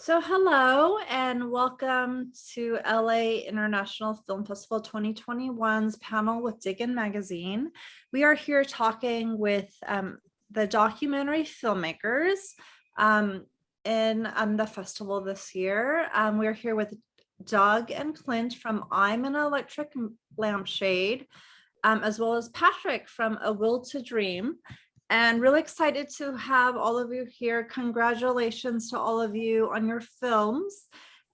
So hello and welcome to LA International Film Festival 2021's panel with Diggin' Magazine. We are here talking with the documentary filmmakers in the festival this year. We're here with Doug and Clint from I'm an Electric Lampshade, as well as Patrick from A Will to Dream. And really excited to have all of you here. Congratulations to all of you on your films.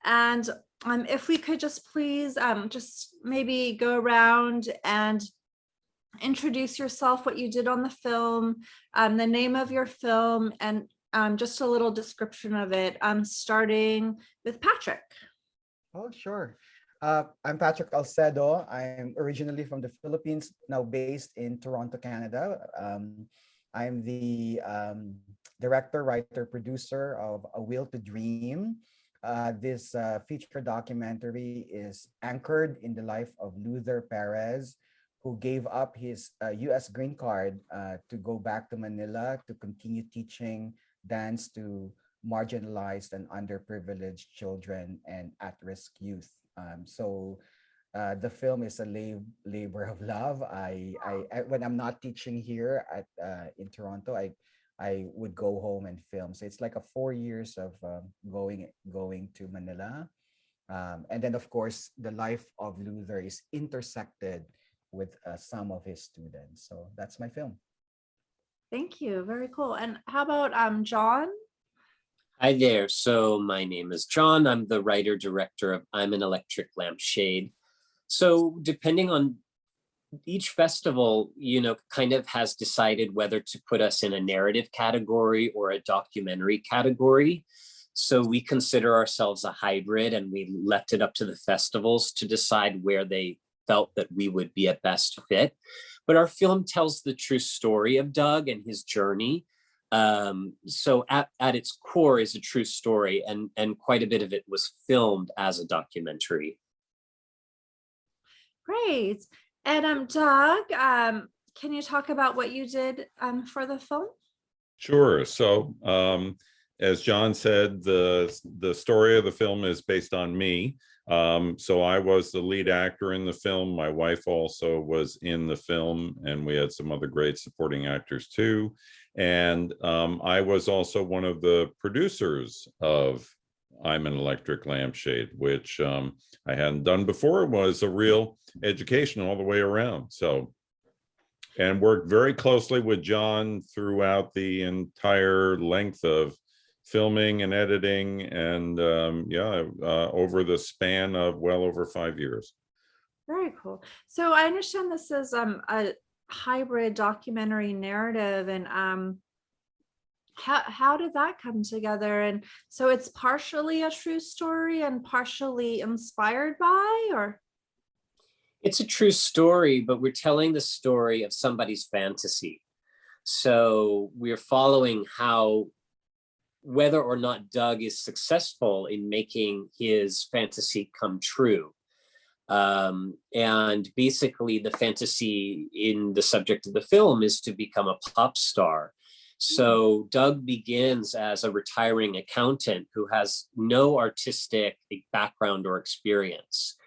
And if we could just please just maybe go around and introduce yourself, what you did on the film, the name of your film, and just a little description of it. Starting with Patrick. Oh, sure. I'm Patrick Alcedo. I'm originally from the Philippines, now based in Toronto, Canada. I'm the director, writer, producer of A Will to Dream. This feature documentary is anchored in the life of Luther Perez, who gave up his US green card to go back to Manila to continue teaching dance to marginalized and underprivileged children and at-risk youth. The film is a labor of love. I when I'm not teaching here in Toronto, I would go home and film. So it's like 4 years of going to Manila, and then of course the life of Luther is intersected with some of his students. So that's my film. Thank you. Very cool. And how about John? Hi there. So my name is John. I'm the writer director of I'm an Electric Lampshade. So depending on each festival, kind of has decided whether to put us in a narrative category or a documentary category. So we consider ourselves a hybrid, and we left it up to the festivals to decide where they felt that we would be a best fit. But our film tells the true story of Doug and his journey. So at its core is a true story, and quite a bit of it was filmed as a documentary. Great. And Doug, can you talk about what you did for the film? Sure. So as John said, the story of the film is based on me. So I was the lead actor in the film. My wife also was in the film, and we had some other great supporting actors too. And I was also one of the producers of I'm an Electric Lampshade, which I hadn't done before. It was a real education all the way around. So, and worked very closely with John throughout the entire length of filming and editing, and over the span of well over 5 years. Very cool. So I understand this is a hybrid documentary narrative, and how did that come together? And so it's partially a true story and partially inspired by, or? It's a true story, but we're telling the story of somebody's fantasy. So we're following how, whether or not Doug is successful in making his fantasy come true. And basically the fantasy in the subject of the film is to become a pop star. So Doug begins as a retiring accountant who has no artistic background or experience.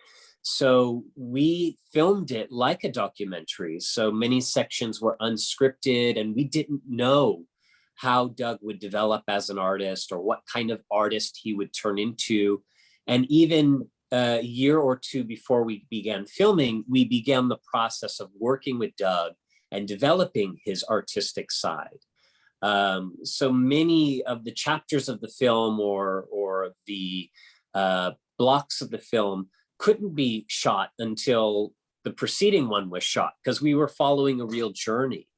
So we filmed it like a documentary. So many sections were unscripted, and we didn't know how Doug would develop as an artist or what kind of artist he would turn into. And even a year or two before we began filming, we began the process of working with Doug and developing his artistic side. So many of the chapters of the film or the blocks of the film couldn't be shot until the preceding one was shot, because we were following a real journey.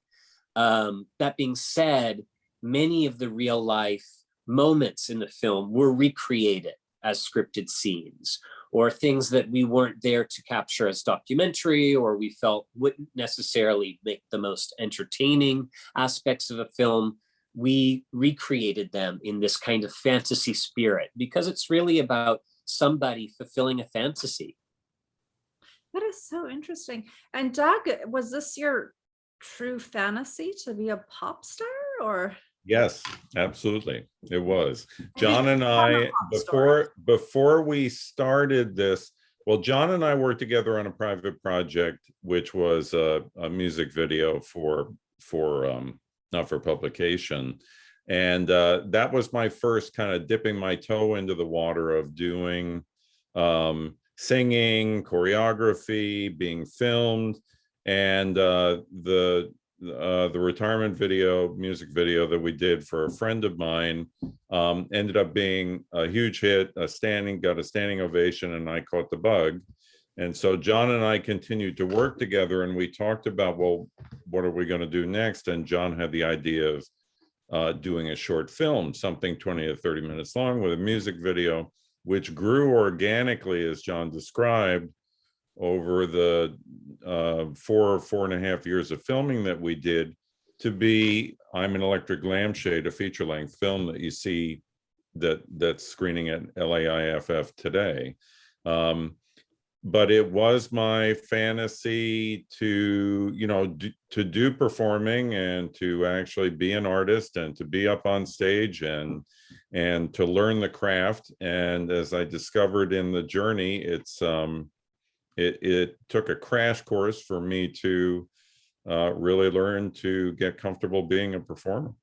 That being said, many of the real life moments in the film were recreated as scripted scenes, or things that we weren't there to capture as documentary, or we felt wouldn't necessarily make the most entertaining aspects of a film. We recreated them in this kind of fantasy spirit, because it's really about somebody fulfilling a fantasy. That is so interesting. And Doug, was this your true fantasy to be a pop star, or? Yes, absolutely. It was. And you John and I, pop stars. before we started this, well, John and I worked together on a private project, which was a music video for not for publication. And that was my first kind of dipping my toe into the water of doing singing, choreography, being filmed, and the retirement video, music video that we did for a friend of mine ended up being a huge hit, got a standing ovation, and I caught the bug. And so John and I continued to work together, and we talked about, well, what are we going to do next? And John had the idea of doing a short film, something 20 to 30 minutes long with a music video, which grew organically, as John described, over the 4.5 years of filming that we did, to be I'm an Electric Lampshade, a feature-length film that you see that's screening at LAIFF today. But it was my fantasy to, to do performing and to actually be an artist and to be up on stage and to learn the craft. And as I discovered in the journey, it took a crash course for me to really learn to get comfortable being a performer.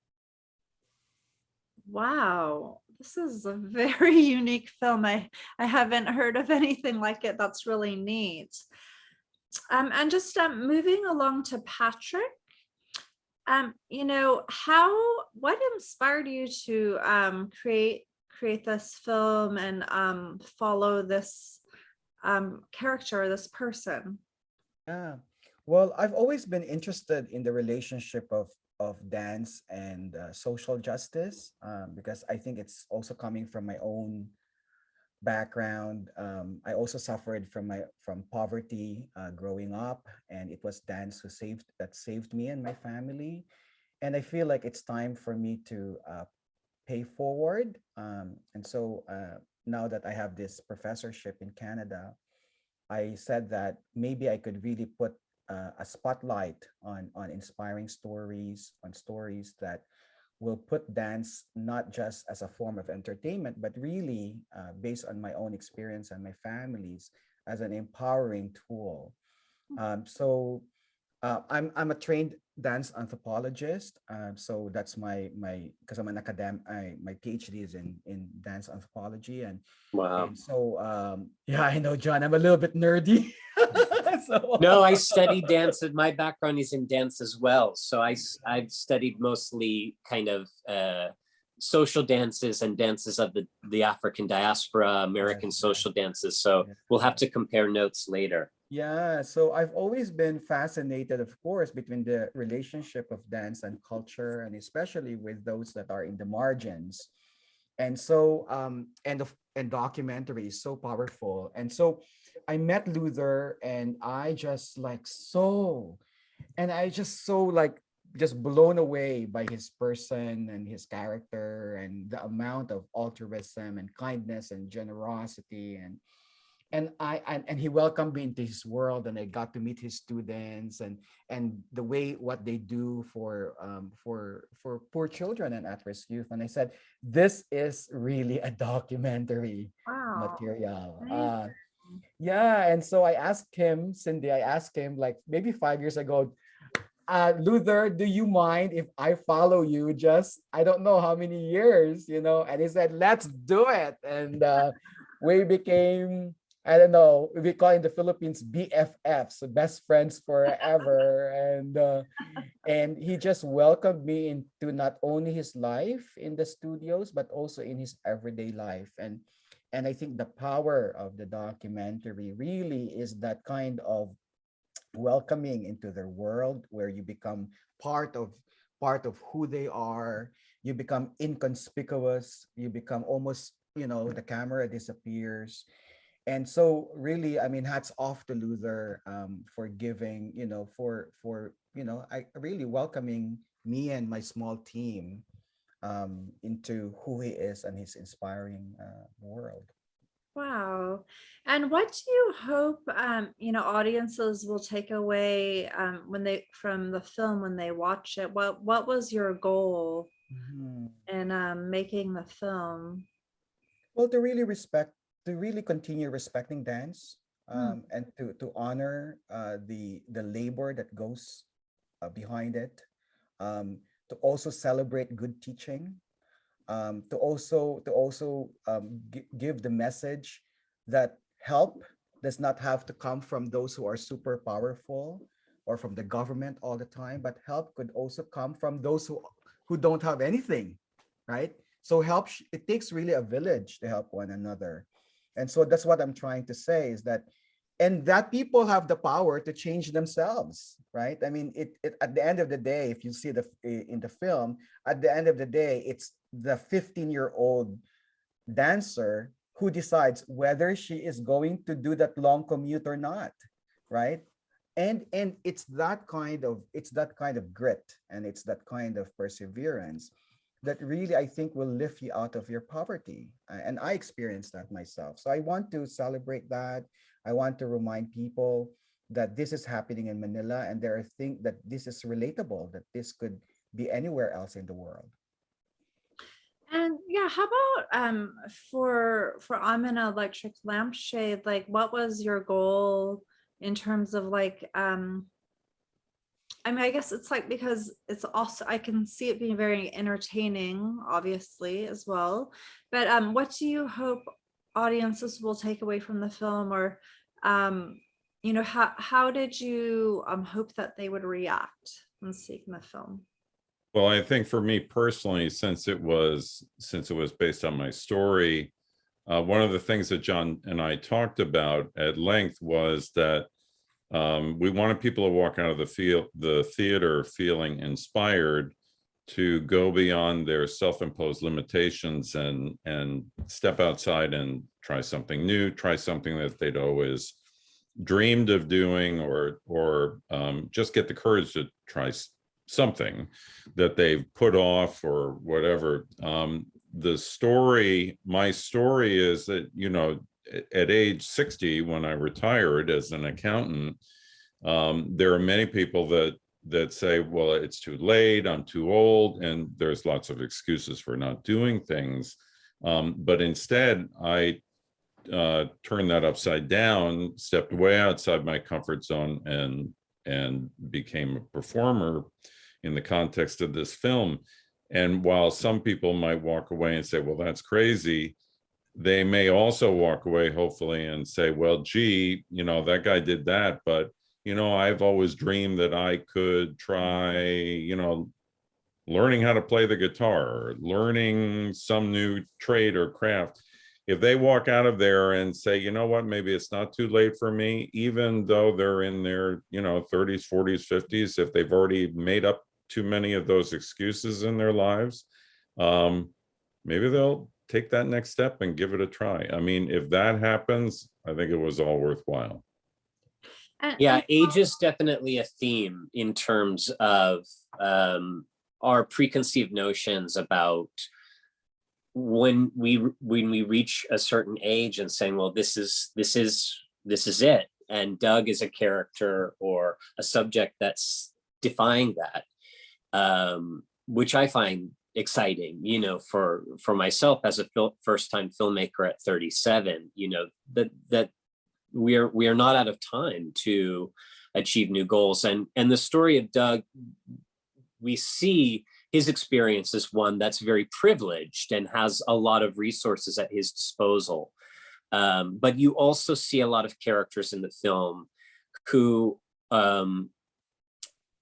Wow, this is a very unique film. I haven't heard of anything like it. That's really neat. And just moving along to Patrick, what inspired you to create this film and follow this character, this person? Yeah. Well, I've always been interested in the relationship of dance and social justice, because I think it's also coming from my own background. I also suffered from poverty growing up, and it was dance that saved me and my family. And I feel like it's time for me to pay forward. And so now that I have this professorship in Canada, I said that maybe I could really put a spotlight on inspiring stories, on stories that will put dance not just as a form of entertainment, but really based on my own experience and my family's, as an empowering tool. So I'm a trained dance anthropologist. So that's my because I'm an academic. My PhD is in dance anthropology, and Wow. and so yeah, I know, John, I'm a little bit nerdy. So No, I studied dance, and my background is in dance as well. So I've studied mostly kind of social dances and dances of the African diaspora, American social dances. So we'll have to compare notes later. Yeah, so I've always been fascinated, of course, between the relationship of dance and culture, and especially with those that are in the margins. And so, and documentary is so powerful. And so, I met Luther, and I just just blown away by his person and his character and the amount of altruism and kindness and generosity, and he welcomed me into his world, and I got to meet his students and the way what they do for poor children and at-risk youth. And I said, this is really a documentary material. Yeah, and so I asked him, Cindy, like maybe 5 years ago, Luther, do you mind if I follow you just, I don't know how many years, And he said, let's do it. And we became, I don't know, we call in the Philippines BFFs, so best friends forever. And he just welcomed me into not only his life in the studios, but also in his everyday life. And I think the power of the documentary really is that kind of welcoming into their world, where you become part of who they are. You become inconspicuous. You become almost, the camera disappears. And so really, I mean, hats off to Luther for giving, I really welcoming me and my small team into who he is and his inspiring world. Wow. And what do you hope, audiences will take away from the film when they watch it? What was your goal Mhm. in making the film? Well, to really continue respecting dance, and to honor the labor that goes behind it, to also celebrate good teaching, to also give the message that help does not have to come from those who are super powerful or from the government all the time, but help could also come from those who don't have anything, right? So it takes really a village to help one another. And so that's what I'm trying to say is that, and that people have the power to change themselves, right? I mean, it at the end of the day, if you see in the film, at the end of the day, it's the 15-year-old dancer who decides whether she is going to do that long commute or not, right? And it's that kind of grit, and it's that kind of perseverance that really, I think, will lift you out of your poverty. And I experienced that myself. So I want to celebrate that. I want to remind people that this is happening in Manila, and there are things that this is relatable, that this could be anywhere else in the world. And yeah, how about for I'm an electric lampshade, like what was your goal in terms of like I mean, I guess it's like, because it's also, I can see it being very entertaining, obviously, as well. But what do you hope audiences will take away from the film, or how did you hope that they would react when seeing the film? Well, I think for me personally, since it was based on my story, one of the things that John and I talked about at length was that we wanted people to walk out of the theater feeling inspired to go beyond their self-imposed limitations and step outside and try something new, try something that they'd always dreamed of doing, or just get the courage to try something that they've put off or whatever. My story is that, at age 60, when I retired as an accountant, there are many people that say, well, it's too late, I'm too old, and there's lots of excuses for not doing things. But instead, I turned that upside down, stepped way outside my comfort zone, and became a performer in the context of this film. And while some people might walk away and say, well, that's crazy, they may also walk away, hopefully, and say, well, gee, that guy did that, but, I've always dreamed that I could try, learning how to play the guitar, or learning some new trade or craft. If they walk out of there and say, you know what, maybe it's not too late for me, even though they're in their, 30s, 40s, 50s, if they've already made up too many of those excuses in their lives, maybe they'll take that next step and give it a try. I mean, if that happens, I think it was all worthwhile. Yeah, age is definitely a theme in terms of our preconceived notions about when we reach a certain age and saying, well, this is it. And Doug is a character or a subject that's defying that, which I find exciting, for myself as a first-time filmmaker at 37, that we are not out of time to achieve new goals. And the story of Doug, we see his experience as one that's very privileged and has a lot of resources at his disposal. But you also see a lot of characters in the film who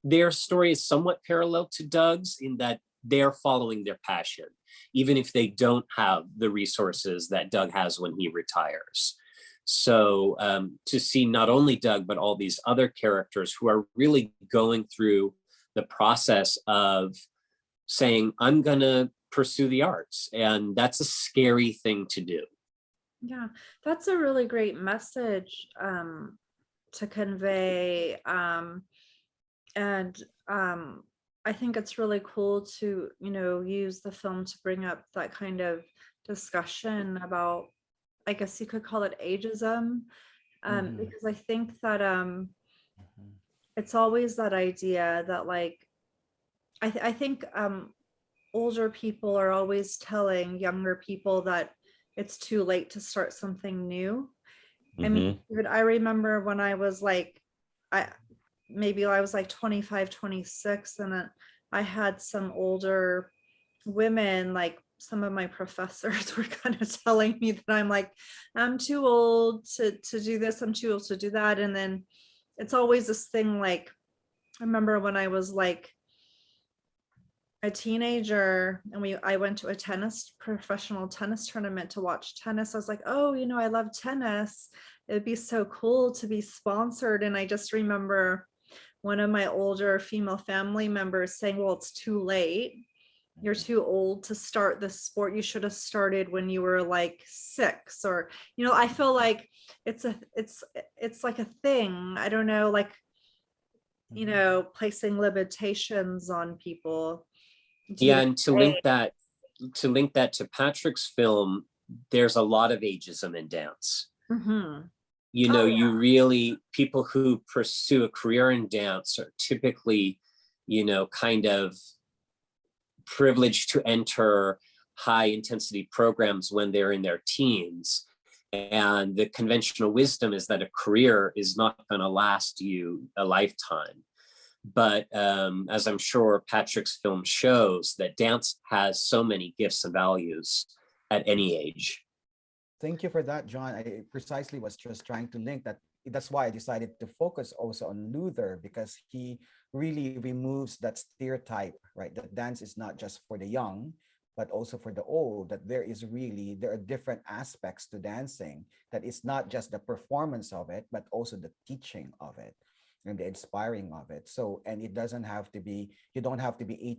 their story is somewhat parallel to Doug's, in that they're following their passion, even if they don't have the resources that Doug has when he retires. So to see not only Doug, but all these other characters who are really going through the process of saying, I'm going to pursue the arts. And that's a scary thing to do. Yeah, that's a really great message to convey. And I think it's really cool to, use the film to bring up that kind of discussion about, I guess you could call it ageism, because I think that it's always that idea that, like, I think older people are always telling younger people that it's too late to start something new. I mean, even I remember when I was like, maybe I was like 25, 26, and I had some older women, like some of my professors were kind of telling me that I'm too old to do this, I'm too old to do that. And then it's always this thing, like, I remember when I was like a teenager and I went to a professional tennis tournament to watch tennis. I was like, oh, I love tennis. It'd be so cool to be sponsored. And I just remember one of my older female family members saying, well, it's too late. You're too old to start this sport. You should have started when you were like 6, or, I feel like it's like a thing. I don't know, like, placing limitations on people. Yeah, and to link that to Patrick's film, there's a lot of ageism in dance. Mm-hmm. You really, people who pursue a career in dance are typically, kind of privileged to enter high intensity programs when they're in their teens. And the conventional wisdom is that a career is not going to last you a lifetime. But as I'm sure Patrick's film shows, that dance has so many gifts and values at any age. Thank you for that, John. I precisely was just trying to link that. That's why I decided to focus also on Luther, because he really removes that stereotype, right? That dance is not just for the young, but also for the old, that there are different aspects to dancing, that it's not just the performance of it, but also the teaching of it and the inspiring of it. So, and it doesn't have to be, you don't have to be an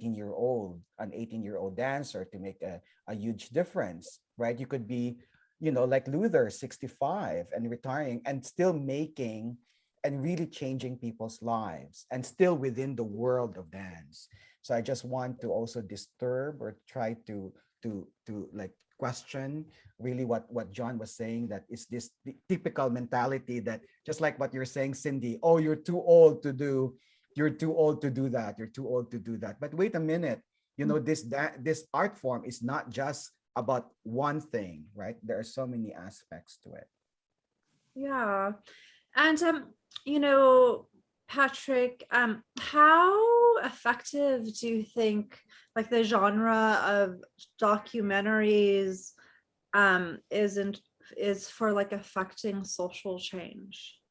18-year-old dancer to make a huge difference, right? You could be, like Luther, 65 and retiring and still making and really changing people's lives and still within the world of dance. So I just want to also disturb or try to like question really what John was saying, that is this typical mentality that, just like what you're saying, Cindy, oh, you're too old to do that. But wait a minute, this art form is not just about one thing, right? There are so many aspects to it. Yeah. And Patrick, how effective do you think, like, the genre of documentaries is for like affecting social change?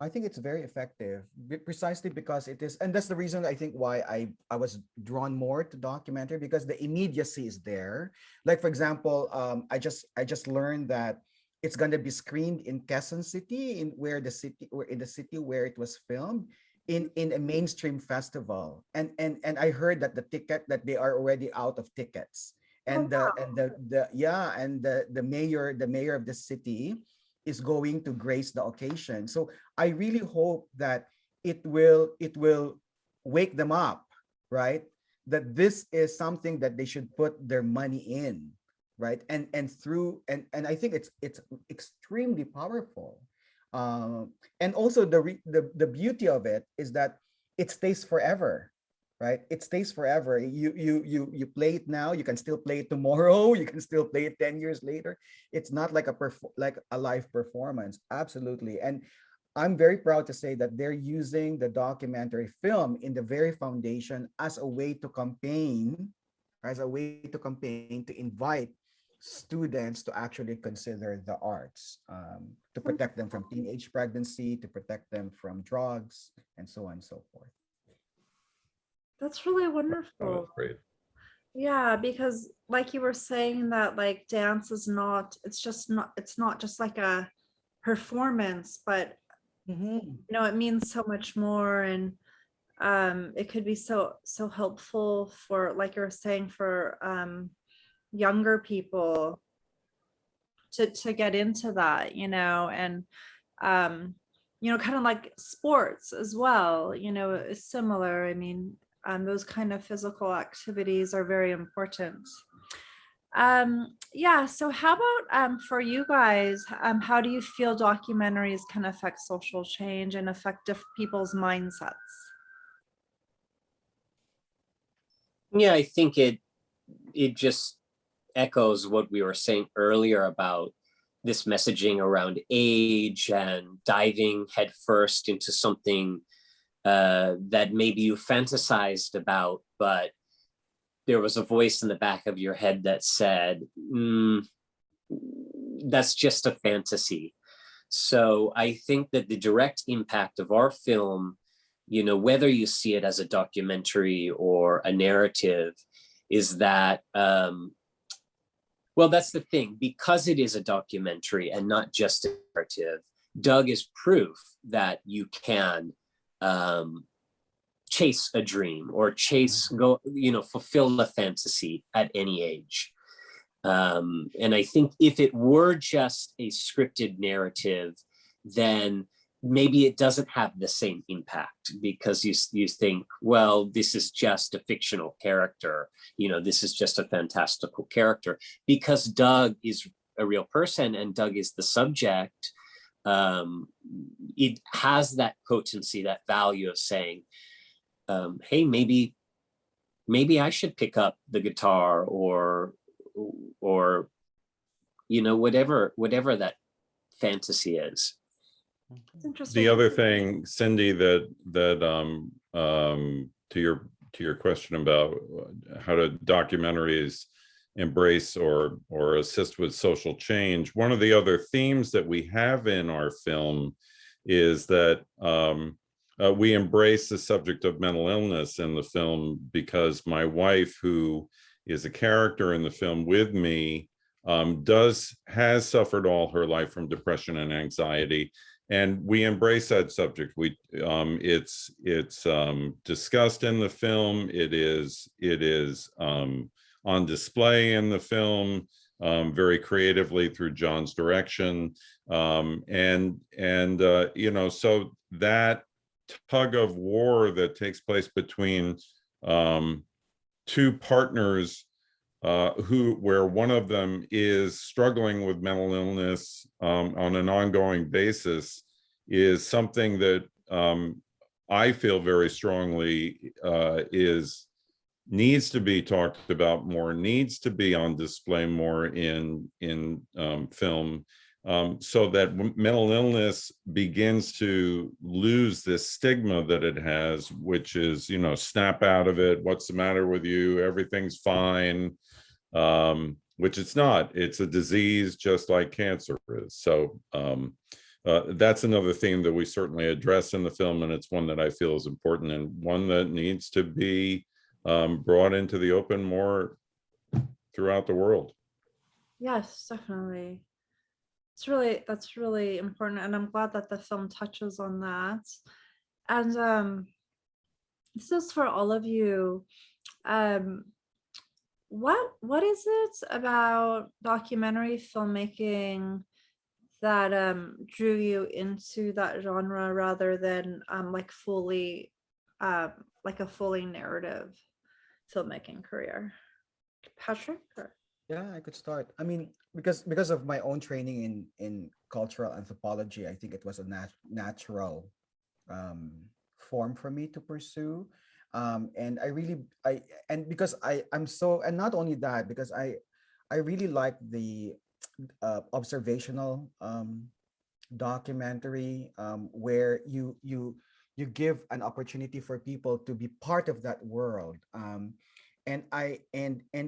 I think it's very effective, precisely because it is, and that's the reason I think why I was drawn more to documentary, because the immediacy is there. Like, for example, I just learned that it's going to be screened in Quezon City, in the city where it was filmed, in a mainstream festival, and I heard that they are already out of tickets, and the mayor of the city is going to grace the occasion. So I really hope that it will wake them up, right? That this is something that they should put their money in, right? And I think it's extremely powerful. And also the beauty of it is that it stays forever, right? It stays forever. You play it now, you can still play it tomorrow, you can still play it 10 years later. It's not like a live performance. Absolutely. And I'm very proud to say that they're using the documentary film in the very foundation as a way to campaign, to invite students to actually consider the arts, to protect them from teenage pregnancy, to protect them from drugs, and so on and so forth. That's really Oh, wonderful. that's great. Yeah, because like you were saying, that like dance is not, it's not just like a performance, but it means so much more. And it could be so helpful for, like you were saying, for younger people to get into that, and kind of like sports as well, is similar. I mean, those kind of physical activities are very important. Yeah, so how about for you guys, how do you feel documentaries can affect social change and affect people's mindsets? Yeah, I think it just echoes what we were saying earlier about this messaging around age and diving headfirst into something that maybe you fantasized about, but there was a voice in the back of your head that said, that's just a fantasy. So I think that the direct impact of our film, you know, whether you see it as a documentary or a narrative, is that, well, that's the thing, because it is a documentary and not just a narrative, Doug is proof that you can chase a dream or fulfill a fantasy at any age. And I think if it were just a scripted narrative, then maybe it doesn't have the same impact, because you think, well, this is just a fictional character, you know, this is just a fantastical character. Because Doug is a real person and Doug is the subject, it has that potency, that value of saying, hey, maybe I should pick up the guitar or you know, whatever that fantasy is. It's interesting. The other thing, Cindy, that to your question about how do documentaries embrace or assist with social change, one of the other themes that we have in our film is that we embrace the subject of mental illness in the film, because my wife, who is a character in the film with me, has suffered all her life from depression and anxiety, and we embrace that subject. It's discussed in the film. It is on display in the film very creatively through John's direction, and you know, so that tug of war that takes place between two partners where one of them is struggling with mental illness on an ongoing basis, is something that I feel very strongly needs to be talked about more, needs to be on display more in film, so that mental illness begins to lose this stigma that it has, which is, you know, snap out of it. What's the matter with you? Everything's fine. Which it's not. It's a disease just like cancer is. So that's another theme that we certainly address in the film, and it's one that I feel is important and one that needs to be brought into the open more throughout the world. Yes, definitely. That's really important, and I'm glad that the film touches on that. And this is for all of you. What is it about documentary filmmaking that drew you into that genre rather than like a fully narrative filmmaking career? Patrick? Yeah, I could start. I mean, because of my own training in cultural anthropology, I think it was a natural form for me to pursue. And because I'm so, and not only that, because I really like the observational documentary, where you give an opportunity for people to be part of that world. And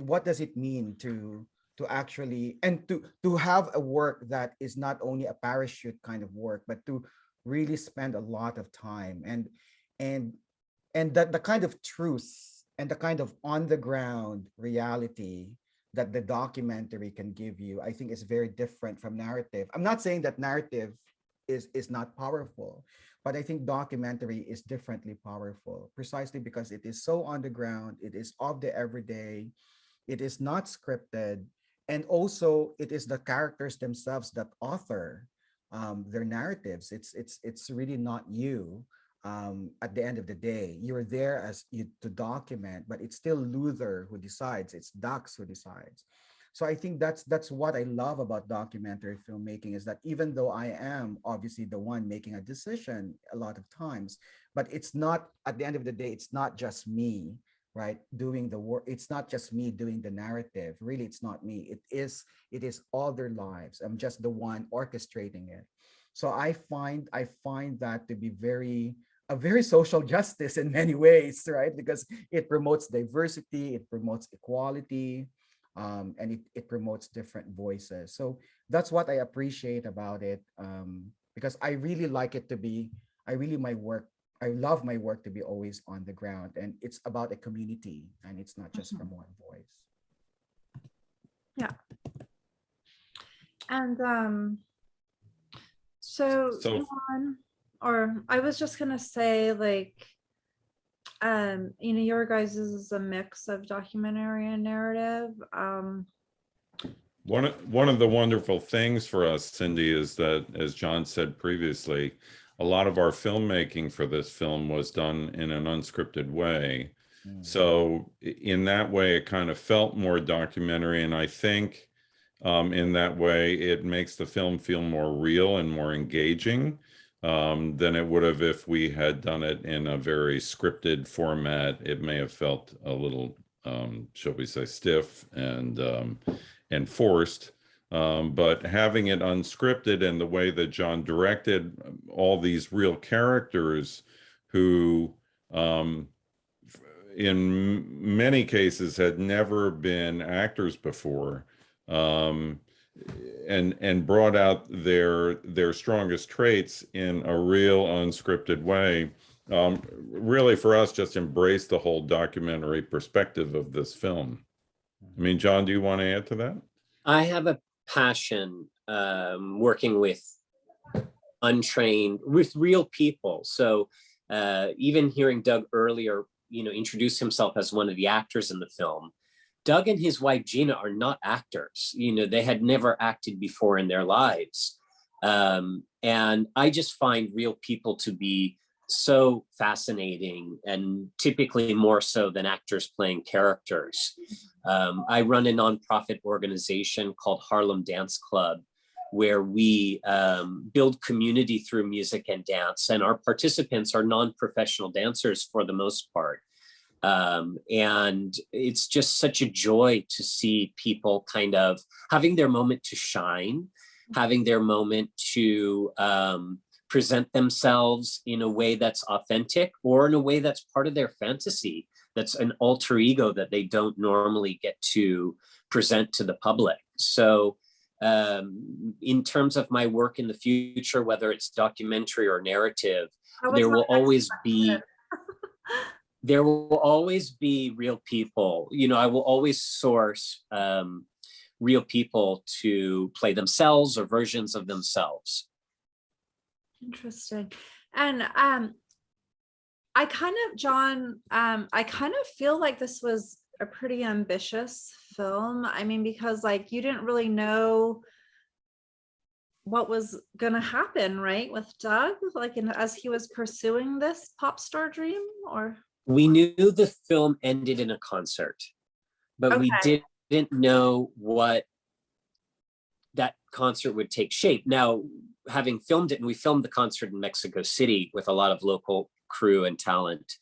what does it mean to actually, and to have a work that is not only a parachute kind of work, but to really spend a lot of time, and that the kind of truth and the kind of on the ground reality that the documentary can give you, I think is very different from narrative. I'm not saying that narrative is not powerful, but I think documentary is differently powerful, precisely because it is so on the ground, it is of the everyday, it is not scripted, and also it is the characters themselves that author their narratives. It's really not you. At the end of the day, you're there as you to document, but it's still Luther who decides. It's Dax who decides. So I think that's what I love about documentary filmmaking, is that even though I am obviously the one making a decision a lot of times, but it's not, at the end of the day, it's not just me right? Doing the work. It's not just me doing the narrative. Really, it's not me. It is all their lives. I'm just the one orchestrating it. So I find that to be a very social justice in many ways, right? Because it promotes diversity, it promotes equality, and it promotes different voices. So that's what I appreciate about it, because I really like it to be, I love my work to be always on the ground, and it's about a community, and it's not just from one voice. Yeah. And so So- John, or I was just gonna say, like, your guys' is a mix of documentary and narrative. One of the wonderful things for us, Cindy, is that, as John said previously, a lot of our filmmaking for this film was done in an unscripted way. So in that way, it kind of felt more documentary. And I think in that way, it makes the film feel more real and more engaging than it would have if we had done it in a very scripted format. It may have felt a little, shall we say, stiff and forced. But having it unscripted and the way that John directed all these real characters who, in many cases, had never been actors before, and brought out their strongest traits in a real unscripted way, really for us just embraced the whole documentary perspective of this film. I mean, John, do you want to add to that? I have a passion working with real people. So even hearing Doug earlier, introduce himself as one of the actors in the film, Doug and his wife Gina are not actors. They had never acted before in their lives. And I just find real people to be so fascinating, and typically more so than actors playing characters. I run a nonprofit organization called Harlem Dance Club, where we build community through music and dance. And our participants are non-professional dancers for the most part. And it's just such a joy to see people kind of having their moment to shine, having their moment to present themselves in a way that's authentic or in a way that's part of their fantasy, that's an alter ego that they don't normally get to present to the public. So in terms of my work in the future, whether it's documentary or narrative, there will always be real people. I will always source real people to play themselves or versions of themselves. Interesting. And I kind of feel like this was a pretty ambitious film. I mean, because like you didn't really know what was gonna happen, right, with Doug, like as he was pursuing this pop star dream, or we knew the film ended in a concert, but we didn't know what that concert would take shape. Now, having filmed it, and we filmed the concert in Mexico City with a lot of local crew and talent.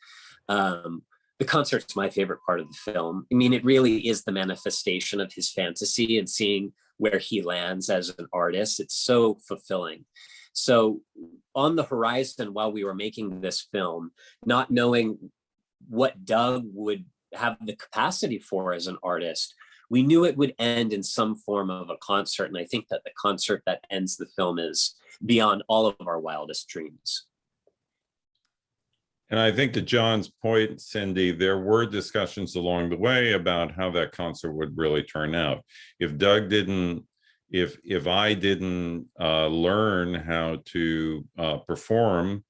The concert's my favorite part of the film. I mean, it really is the manifestation of his fantasy and seeing where he lands as an artist. It's so fulfilling. So on the horizon, while we were making this film, not knowing what Doug would have the capacity for as an artist, we knew it would end in some form of a concert. And I think that the concert that ends the film is beyond all of our wildest dreams. And I think to John's point, Cindy, there were discussions along the way about how that concert would really turn out. If Doug didn't, if I didn't learn how to perform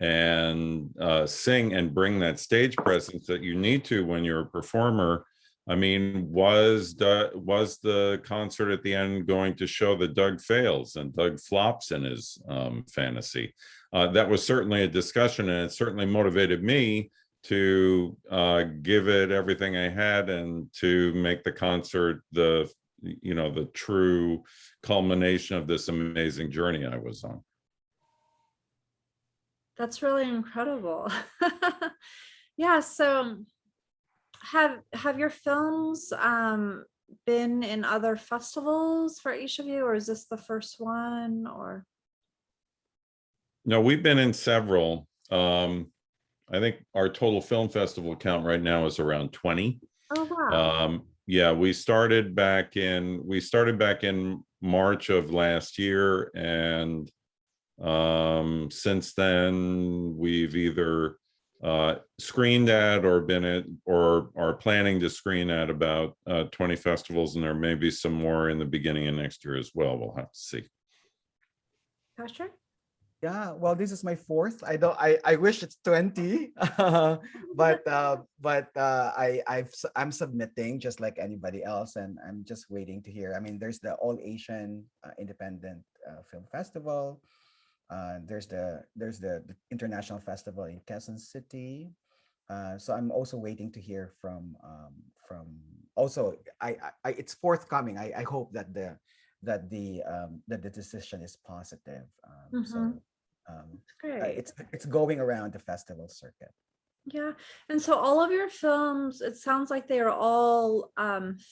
and sing and bring that stage presence that you need to when you're a performer, I mean, was the concert at the end going to show that Doug fails and Doug flops in his fantasy? That was certainly a discussion, and it certainly motivated me to give it everything I had and to make the concert the true culmination of this amazing journey I was on. That's really incredible. Yeah, so Have your films been in other festivals for each of you, or is this the first one? Or No, we've been in several. I think our total film festival count right now is around 20. oh wow. Yeah, we started back in March of last year, and since then we've either screened at or been at or are planning to screen at about 20 festivals, and there may be some more in the beginning of next year as well. We'll have to see. Patrick? Yeah, well, this is my fourth. I wish it's 20. I'm submitting just like anybody else, and I'm just waiting to hear. I mean, there's the All Asian Independent Film Festival. There's the International Festival in Quezon City. So I'm also waiting to hear from also it's forthcoming. I hope that the decision is positive. So Great. it's going around the festival circuit. Yeah. And so all of your films, it sounds like they are all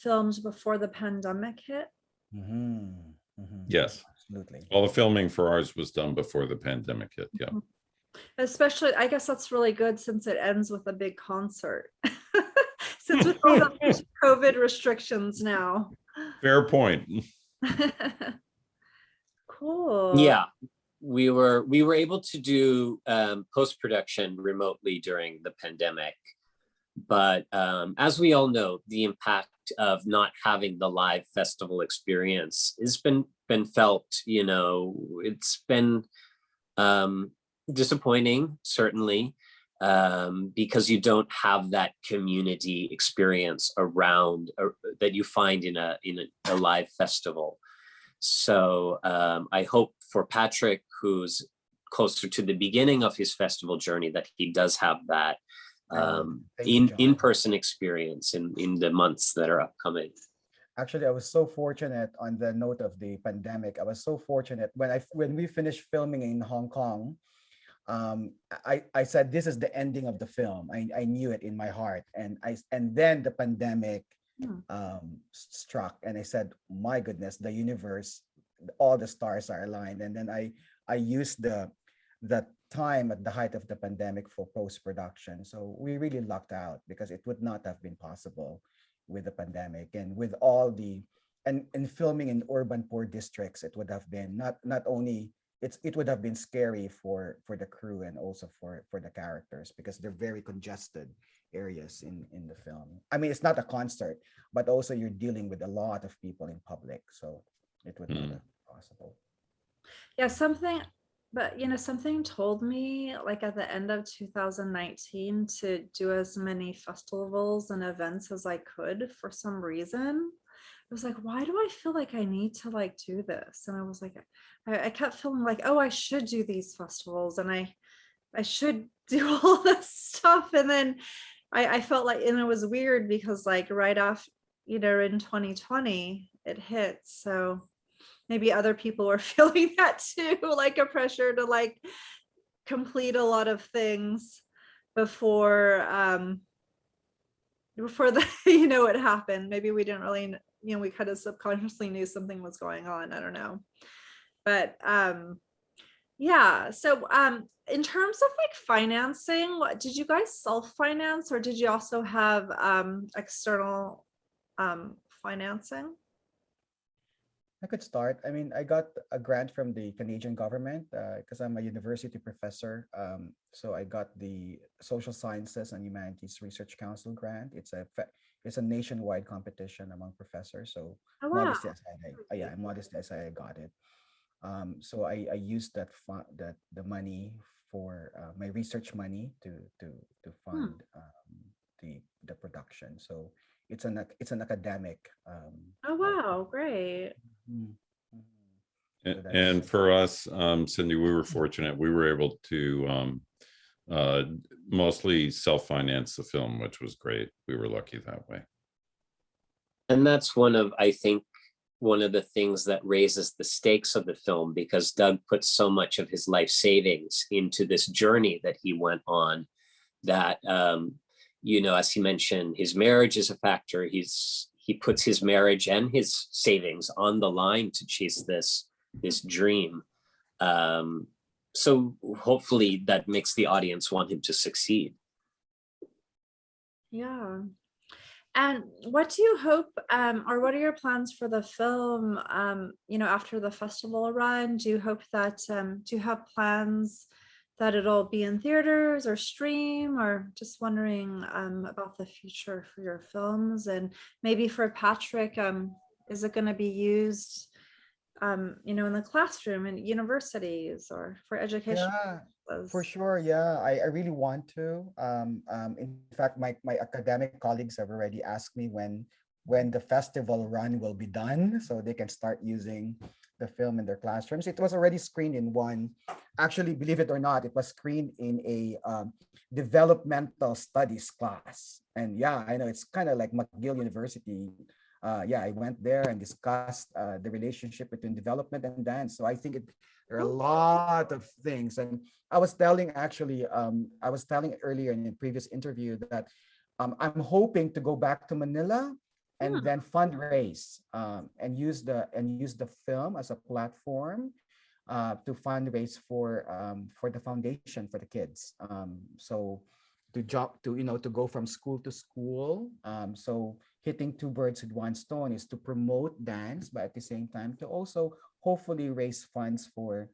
filmed before the pandemic hit. Yes, Absolutely. all the filming for ours was done before the pandemic hit. Yeah. Especially, I guess that's really good since it ends with a big concert. Since with all the COVID restrictions now. Fair point. Cool. Yeah, we were able to do post-production remotely during the pandemic, but as we all know, the impact of not having the live festival experience has been felt. You know, it's been disappointing, certainly, because you don't have that community experience around that you find in a live festival. So I hope for Patrick, who's closer to the beginning of his festival journey, that he does have that in-person experience in the months that are upcoming. Actually, I was so fortunate. On the note of the pandemic, I was so fortunate when we finished filming in Hong Kong. I said, this is the ending of the film. I knew it in my heart, and then the pandemic struck, and I said, my goodness, the universe, all the stars are aligned. And then I used the time at the height of the pandemic for post-production. So we really lucked out, because it would not have been possible with the pandemic, and with all the and filming in urban poor districts. It would have been not only it would have been scary for the crew, and also for the characters, because they're very congested areas in the film. I mean, it's not a concert, but also you're dealing with a lot of people in public, so it would not have been possible. Yeah, something told me, like at the end of 2019, to do as many festivals and events as I could. For some reason, I was like, why do I feel like I need to like do this? And I was like, I kept feeling like, oh, I should do these festivals, and I should do all this stuff. And then I felt like, and it was weird because like right after, in 2020 it hit. So maybe other people were feeling that too, like a pressure to like complete a lot of things before the it happened. Maybe we didn't really, we kind of subconsciously knew something was going on. I don't know. But yeah, so in terms of like financing, did you guys self-finance, or did you also have external financing? I could start. I mean, I got a grant from the Canadian government because I'm a university professor. So I got the Social Sciences and Humanities Research Council grant. It's a nationwide competition among professors. So Oh, wow. modestly aside, I got it. So I used the money for my research money to fund the production. So it's an academic. Oh wow, great. And for us, Cindy, we were fortunate. We were able to mostly self-finance the film, which was great. We were lucky that way. And that's I think one of the things that raises the stakes of the film, because Doug put so much of his life savings into this journey that he went on, that you know, as he mentioned, his marriage is a factor. He puts his marriage and his savings on the line to chase this dream. So hopefully that makes the audience want him to succeed. Yeah. And what do you hope, or what are your plans for the film, you know, after the festival run? Do you hope that, do you have plans that it'll be in theaters or stream, or just wondering about the future for your films? And maybe for Patrick, is it going to be used, you know, in the classroom and universities or for education? Yeah, for sure. Yeah, I really want to. In fact, my academic colleagues have already asked me when the festival run will be done, so they can start using the film in their classrooms. It was already screened in one. Actually, believe it or not, it was screened in a developmental studies class. And yeah, I know it's kind of like McGill University. Yeah, I went there and discussed the relationship between development and dance. So I think there are a lot of things. And I was telling earlier in a previous interview that I'm hoping to go back to Manila and then fundraise and use the film as a platform to fundraise for the foundation for the kids. So to go from school to school. So hitting two birds with one stone is to promote dance, but at the same time to also hopefully raise funds for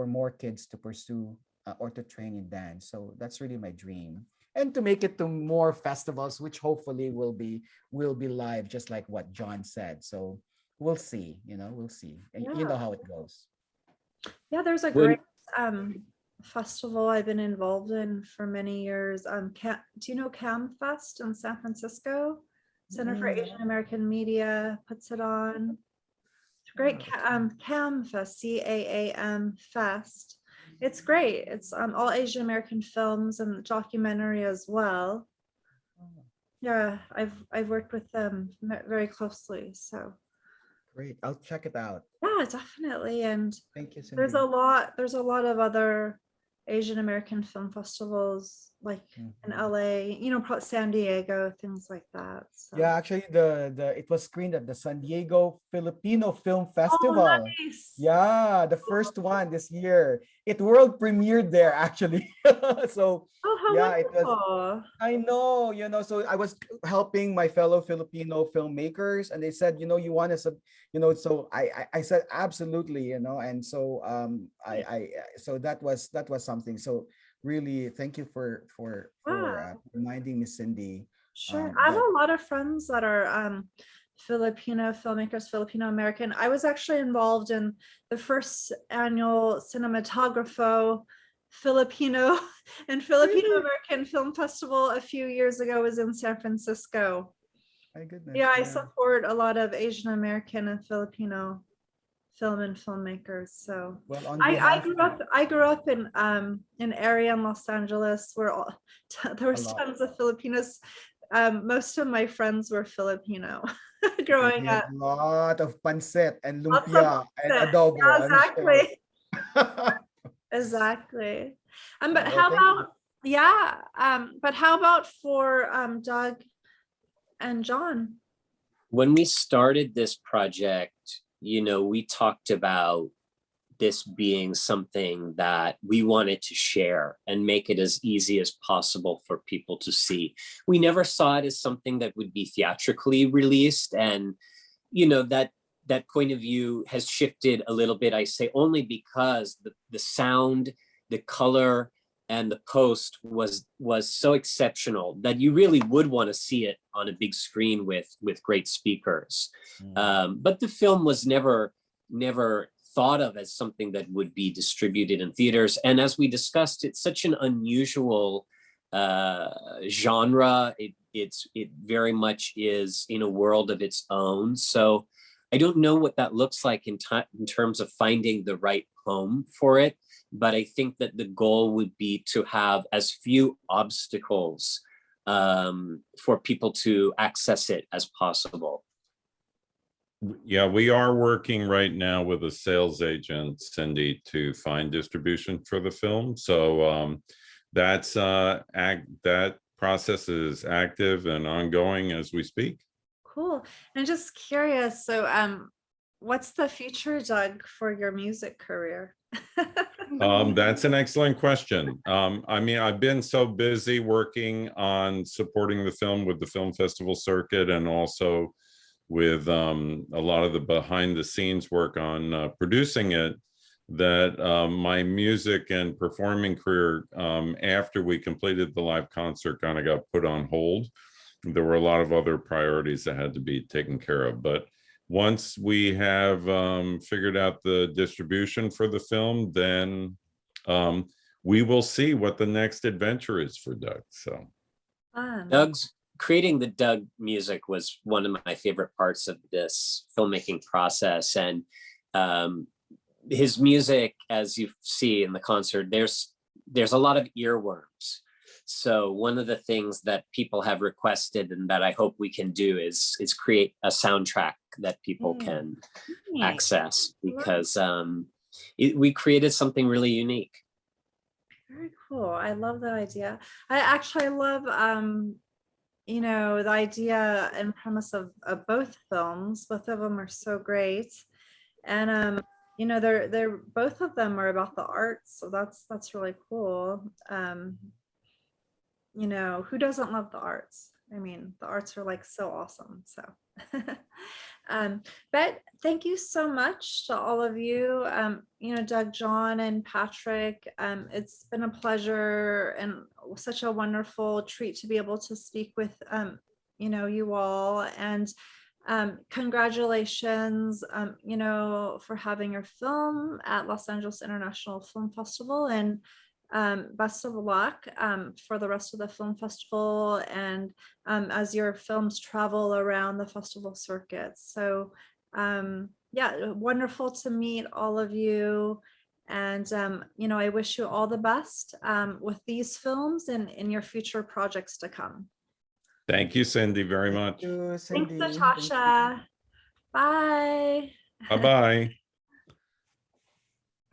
more kids to pursue or to train in dance. So that's really my dream. And to make it to more festivals, which hopefully will be live, just like what John said. So we'll see, we'll see. And you know how it goes. Yeah, there's a great festival I've been involved in for many years. Do you know Cam Fest in San Francisco? Center for Asian American Media puts it on. It's great. Cam Fest, CAAM Fest. It's great. It's all Asian American films and documentary as well. Yeah, I've worked with them very closely. So great. I'll check it out. Yeah, definitely. And thank you, Cindy. There's a lot of other Asian American film festivals like in LA, San Diego, things like that. So. Yeah, actually it was screened at the San Diego Filipino Film Festival. Oh, nice. Yeah, the first one this year. It world premiered there actually. So yeah, wonderful. it was. I know, so I was helping my fellow Filipino filmmakers, and they said, you want us, so I said absolutely, and so so that was something. So really, thank you for reminding me, Cindy. Sure. I have a lot of friends that are Filipino filmmakers, Filipino American. I was actually involved in the first annual Cinematographo Filipino and Filipino American Film Festival a few years ago. Was in San Francisco. My goodness. Yeah, I support a lot of Asian American and Filipino film and filmmakers. So I grew up in an area in Los Angeles where there was tons of Filipinos. Most of my friends were Filipino growing up. A lot of pancit and lumpia and adobo. Yeah, exactly. Exactly. But how about but how about for Doug and John? When we started this project, we talked about this being something that we wanted to share and make it as easy as possible for people to see. We never saw it as something that would be theatrically released. And, that point of view has shifted a little bit, I say, only because the sound, the color, and the post was so exceptional that you really would want to see it on a big screen with great speakers. But the film was never thought of as something that would be distributed in theaters. And as we discussed, it's such an unusual genre. It very much is in a world of its own. So I don't know what that looks like in terms of finding the right home for it. But I think that the goal would be to have as few obstacles for people to access it as possible. Yeah, we are working right now with a sales agent, Cindy, to find distribution for the film. So that process is active and ongoing as we speak. Cool. And just curious, so what's the future, Doug, for your music career? That's an excellent question. I mean, I've been so busy working on supporting the film with the film festival circuit and also with a lot of the behind the scenes work on producing it, that my music and performing career after we completed the live concert kind of got put on hold. There were a lot of other priorities that had to be taken care of. But once we have figured out the distribution for the film, then we will see what the next adventure is for Doug. So Doug's creating the Doug music was one of my favorite parts of this filmmaking process. And his music, as you see in the concert, there's a lot of earworms. So one of the things that people have requested and that I hope we can do is create a soundtrack that people can access, because we created something really unique. Very cool. I love that idea. I love you know, the idea and premise of both films. Both of them are so great. And you know, they're both of them are about the arts, so that's really cool. You know, who doesn't love the arts? I mean, the arts are like so awesome. So but thank you so much to all of you. You know, Doug, John, and Patrick, it's been a pleasure and such a wonderful treat to be able to speak with you know, you all. And congratulations, you know, for having your film at Los Angeles International Film Festival, and best of luck for the rest of the film festival and as your films travel around the festival circuit. So yeah, wonderful to meet all of you. And you know, I wish you all the best with these films and in your future projects to come. thank you, Cindy, very much. Thank you, Thanks, Cindy. Natasha. Bye. Bye-bye.